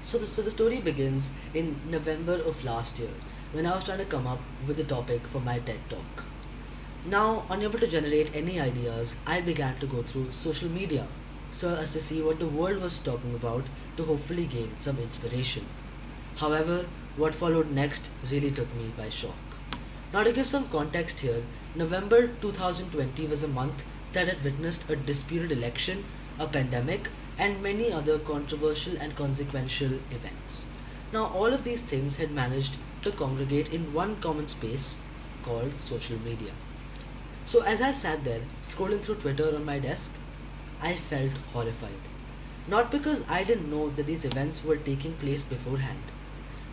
So the story begins in November of last year when I was trying to come up with a topic for my TED talk. Now, unable to generate any ideas, I began to go through social media so as to see what the world was talking about to hopefully gain some inspiration. However, what followed next really took me by shock. Now, to give some context here, November 2020 was a month that had witnessed a disputed election, a pandemic, and many other controversial and consequential events. Now, all of these things had managed to congregate in one common space called social media. So, as I sat there scrolling through Twitter on my desk, I felt horrified. Not because I didn't know that these events were taking place beforehand,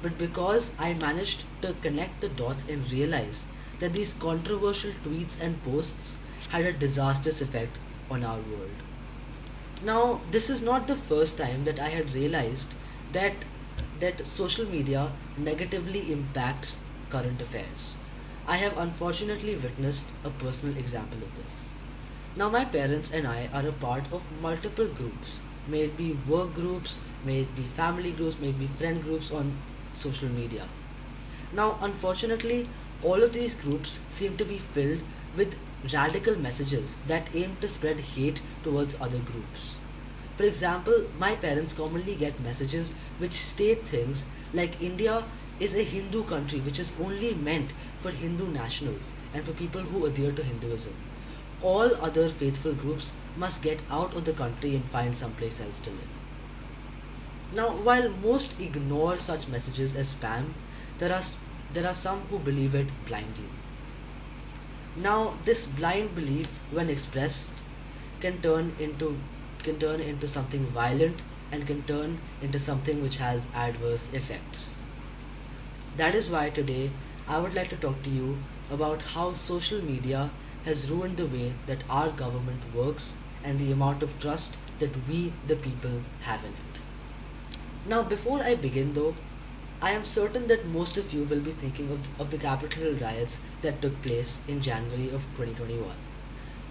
but because I managed to connect the dots and realize that these controversial tweets and posts had a disastrous effect on our world. Now, this is not the first time that I had realized that social media negatively impacts current affairs. I have unfortunately witnessed a personal example of this. Now, my parents and I are a part of multiple groups, may it be work groups, may it be family groups, may it be friend groups on social media. Now, unfortunately, all of these groups seem to be filled with radical messages that aim to spread hate towards other groups. For example, my parents commonly get messages which state things like India is a Hindu country which is only meant for Hindu nationals and for people who adhere to Hinduism. All other faithful groups must get out of the country and find someplace else to live. Now, while most ignore such messages as spam, there are there are some who believe it blindly. Now, this blind belief, when expressed, can turn into something violent and can turn into something which has adverse effects. That is why today I would like to talk to you about how social media has ruined the way that our government works and the amount of trust that we, the people, have in it. Now, before I begin though, I am certain that most of you will be thinking of the Capitol Hill riots that took place in January of 2021.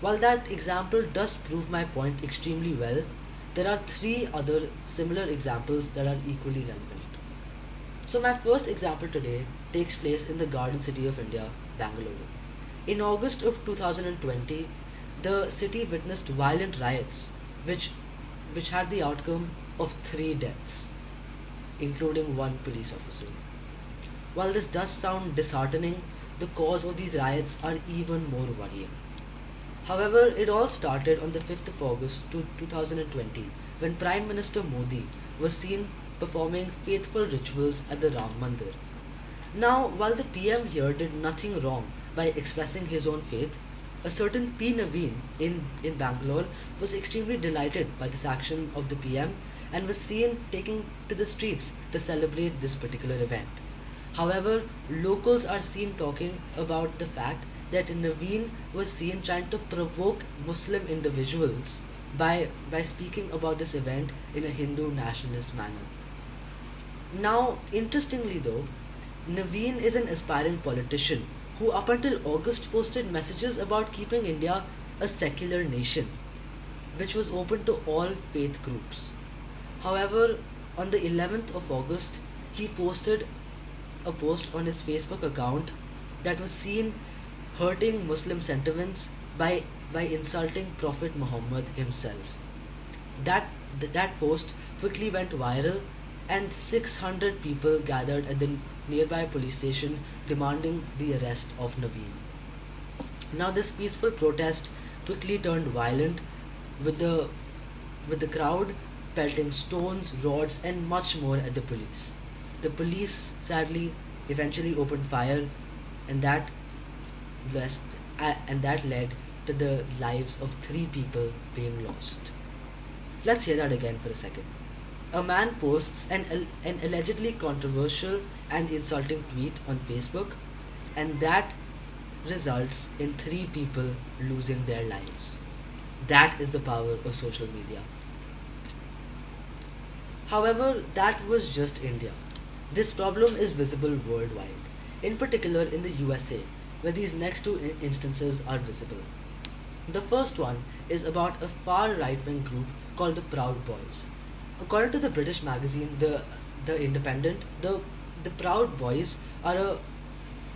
While that example does prove my point extremely well, there are three other similar examples that are equally relevant. So, my first example today takes place in the Garden City of India, Bangalore. In August of 2020, the city witnessed violent riots which had the outcome of three deaths, including one police officer. While this does sound disheartening, the cause of these riots are even more worrying. However, it all started on the 5th of August 2020 when Prime Minister Modi was seen performing faithful rituals at the Ram Mandir. Now, while the PM here did nothing wrong by expressing his own faith, a certain P. Naveen in Bangalore was extremely delighted by this action of the PM and was seen taking to the streets to celebrate this particular event. However, locals are seen talking about the fact that Naveen was seen trying to provoke Muslim individuals by speaking about this event in a Hindu nationalist manner. Now, interestingly though, Naveen is an aspiring politician who up until August posted messages about keeping India a secular nation, which was open to all faith groups. However, on the 11th of August, he posted a post on his Facebook account that was seen hurting Muslim sentiments by insulting Prophet Muhammad himself. That that post quickly went viral, and 600 people gathered at the nearby police station demanding the arrest of Naveen. Now, this peaceful protest quickly turned violent, with the crowd pelting stones, rods, and much more at the police. The police sadly eventually opened fire, and lest, and that led to the lives of three people being lost. Let's hear that again for a second. A man posts an allegedly controversial and insulting tweet on Facebook, and that results in three people losing their lives. That is the power of social media. However, that was just India. This problem is visible worldwide, in particular in the USA, where these next two instances are visible. The first one is about a far right wing group called the Proud Boys. According to the British magazine, the Independent, the Proud Boys are a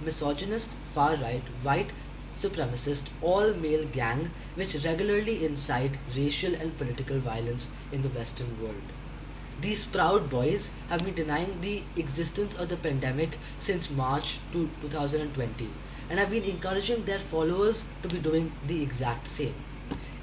misogynist, far right, white supremacist, all male gang which regularly incite racial and political violence in the Western world. These Proud Boys have been denying the existence of the pandemic since March 2020 and have been encouraging their followers to be doing the exact same.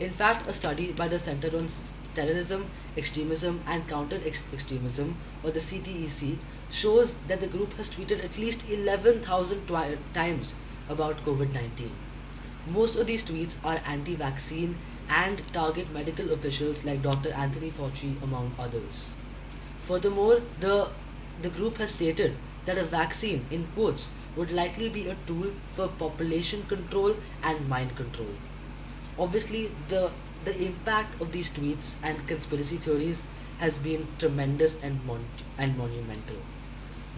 In fact, a study by the Center on Terrorism, Extremism and Counter Extremism, or the CTEC, shows that the group has tweeted at least 11,000 times about COVID 19. Most of these tweets are anti vaccine and target medical officials like Dr. Anthony Fauci, among others. Furthermore, the group has stated that a vaccine, in quotes, would likely be a tool for population control and mind control. Obviously, the impact of these tweets and conspiracy theories has been tremendous and monumental.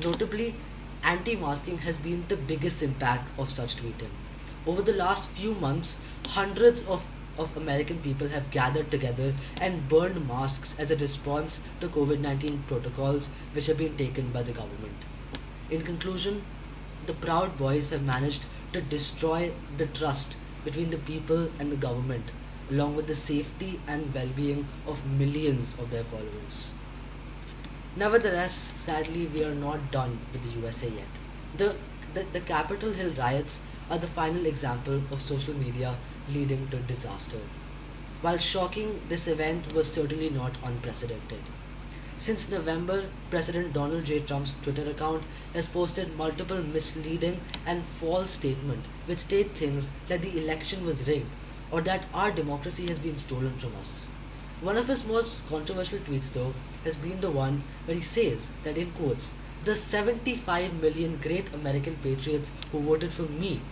Notably, anti masking has been the biggest impact of such tweeting. Over the last few months, hundreds of American people have gathered together and burned masks as a response to COVID 19 protocols which have been taken by the government. In conclusion, the Proud Boys have managed to destroy the trust between the people and the government, along with the safety and well being of millions of their followers. Nevertheless, sadly, we are not done with the USA yet. The Capitol Hill riots are the final example of social media leading to disaster. While shocking, this event was certainly not unprecedented. Since November, President Donald J. Trump's Twitter account has posted multiple misleading and false statements which state things like the election was rigged or that our democracy has been stolen from us. One of his most controversial tweets, though, has been the one where he says that, in quotes, the 75 million great American patriots who voted for me,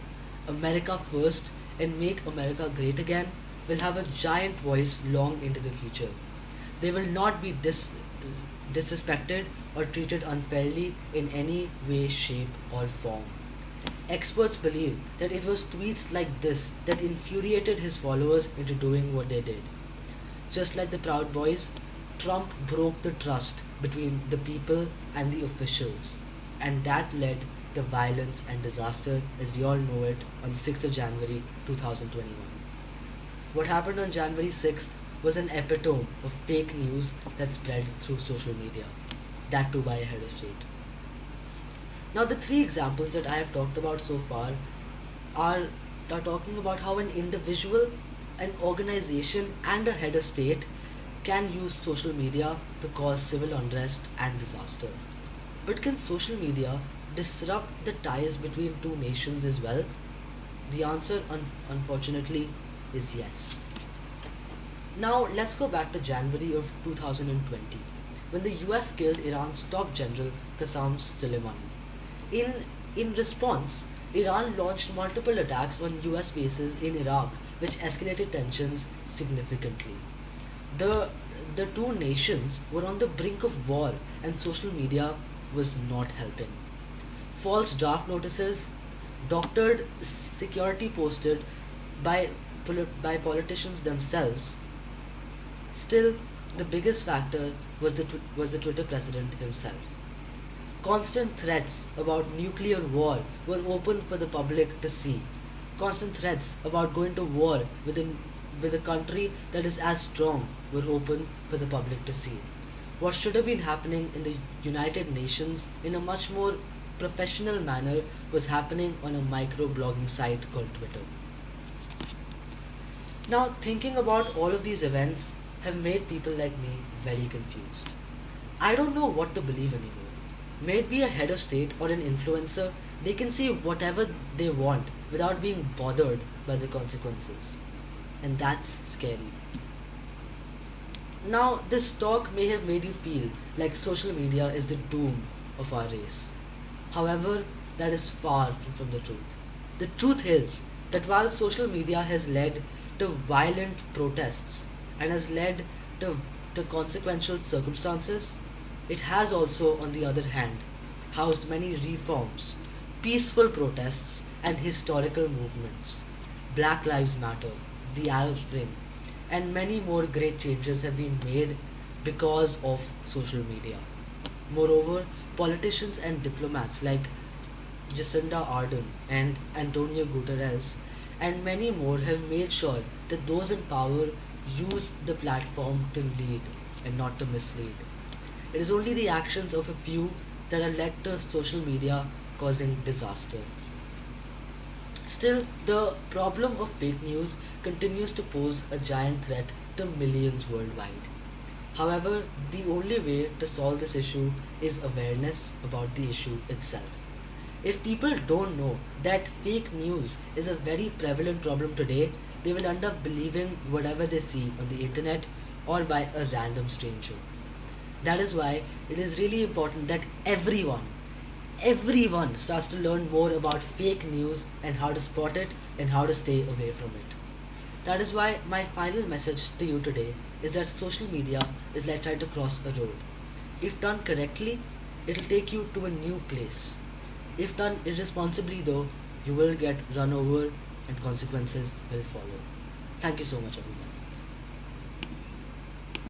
America first, and make America great again, will have a giant voice long into the future. They will not be disrespected or treated unfairly in any way, shape, or form. Experts believe that it was tweets like this that infuriated his followers into doing what they did. Just like the Proud Boys, Trump broke the trust between the people and the officials, and that led to violence and disaster as we all know it on the 6th of January 2021. What happened on January 6th was an epitome of fake news that spread through social media, that too by a head of state. Now, the three examples that I have talked about so far are, are talking about how an individual, an organization, and a head of state can use social media to cause civil unrest and disaster. But can social media disrupt the ties between two nations as well? The answer, unfortunately, is yes. Now, let's go back to January of 2020 when the US killed Iran's top general Qasem Soleimani. In response, Iran launched multiple attacks on US bases in Iraq, which escalated tensions significantly. The, the two nations were on the brink of war, and social media was not helping. False draft notices, doctored security posted by, by politicians themselves. Still, the biggest factor was the Twitter president himself. Constant threats about nuclear war were open for the public to see. Constant threats about going to war with a country that is as strong were open for the public to see. What should have been happening in the United Nations in a much more professional manner was happening on a micro blogging site called Twitter. Now, thinking about all of these events have made people like me very confused. I don't know what to believe anymore. May it be a head of state or an influencer, they can say whatever they want without being bothered by the consequences. And that's scary. Now, this talk may have made you feel like social media is the doom of our race. However, that is far from the truth. The truth is that while social media has led to violent protests and has led to consequential circumstances, it has also, on the other hand, housed many reforms, peaceful protests, and historical movements. Black Lives Matter, the Arab Spring, and many more great changes have been made because of social media. Moreover, politicians and diplomats like Jacinda Ardern and Antonio Guterres and many more have made sure that those in power use the platform to lead and not to mislead. It is only the actions of a few that have led to social media causing disaster. Still, the problem of fake news continues to pose a giant threat to millions worldwide. However, the only way to solve this issue is awareness about the issue itself. If people don't know that fake news is a very prevalent problem today, they will end up believing whatever they see on the internet or by a random stranger. That is why it is really important that everyone starts to learn more about fake news and how to spot it and how to stay away from it. That is why my final message to you today is that social media is like trying to cross a road. If done correctly, it'll take you to a new place. If done irresponsibly, though, you will get run over and consequences will follow. Thank you so much, everyone.